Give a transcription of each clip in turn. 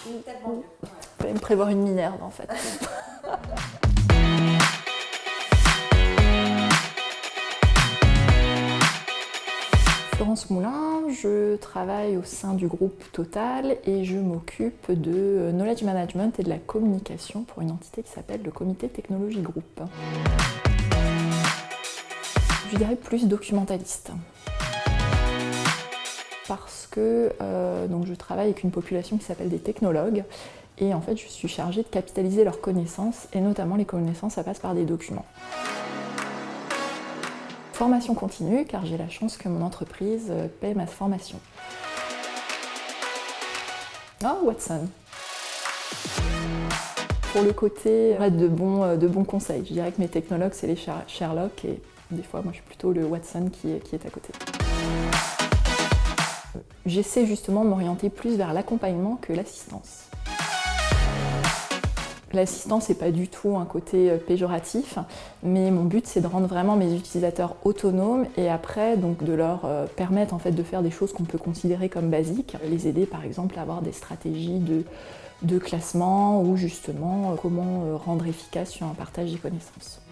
Tellement mieux. Il fallait me prévoir une Minerve en fait. Florence Moulin, je travaille au sein du groupe Total et je m'occupe de knowledge management et de la communication pour une entité qui s'appelle le Comité Technologie Group. Je dirais plus documentaliste. Parce que donc je travaille avec une population qui s'appelle des technologues et en fait je suis chargée de capitaliser leurs connaissances et notamment les connaissances, ça passe par des documents. Formation continue car j'ai la chance que mon entreprise paie ma formation. Oh, Watson. Pour le côté de bons conseils, je dirais que mes technologues c'est les Sherlock et des fois moi je suis plutôt le Watson qui est à côté. J'essaie justement de m'orienter plus vers l'accompagnement que l'assistance. L'assistance n'est pas du tout un côté péjoratif, mais mon but c'est de rendre vraiment mes utilisateurs autonomes et après donc de leur permettre en fait de faire des choses qu'on peut considérer comme basiques, les aider par exemple à avoir des stratégies de classement ou justement comment rendre efficace sur un partage des connaissances.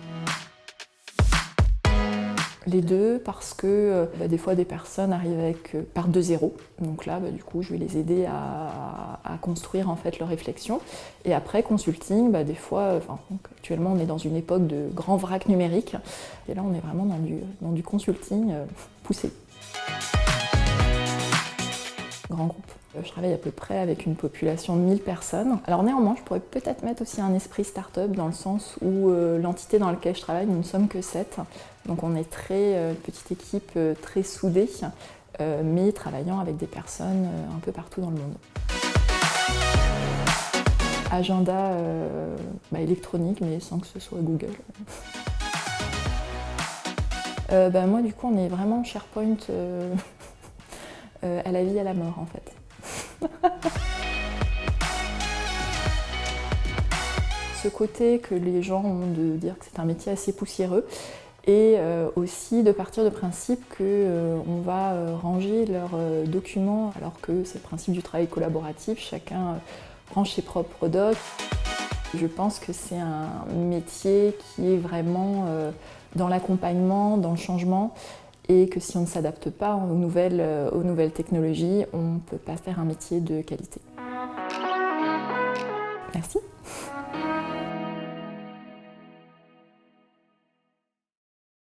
Les deux parce que des fois des personnes arrivent partent de zéro, donc là du coup je vais les aider à construire en fait leur réflexion. Et après consulting, des fois, actuellement on est dans une époque de grand vrac numérique et là on est vraiment dans du consulting poussé. Grand groupe. Je travaille à peu près avec une population de 1000 personnes. Alors néanmoins, je pourrais peut-être mettre aussi un esprit start-up dans le sens où l'entité dans laquelle je travaille, nous ne sommes que 7. Donc on est petite équipe très soudée, mais travaillant avec des personnes un peu partout dans le monde. Agenda électronique, mais sans que ce soit Google. Moi du coup, on est vraiment SharePoint à la vie, à la mort en fait. Ce côté que les gens ont de dire que c'est un métier assez poussiéreux et aussi de partir du principe qu'on va ranger leurs documents alors que c'est le principe du travail collaboratif, chacun range ses propres docs. Je pense que c'est un métier qui est vraiment dans l'accompagnement, dans le changement et que si on ne s'adapte pas aux nouvelles technologies, on ne peut pas faire un métier de qualité. Merci.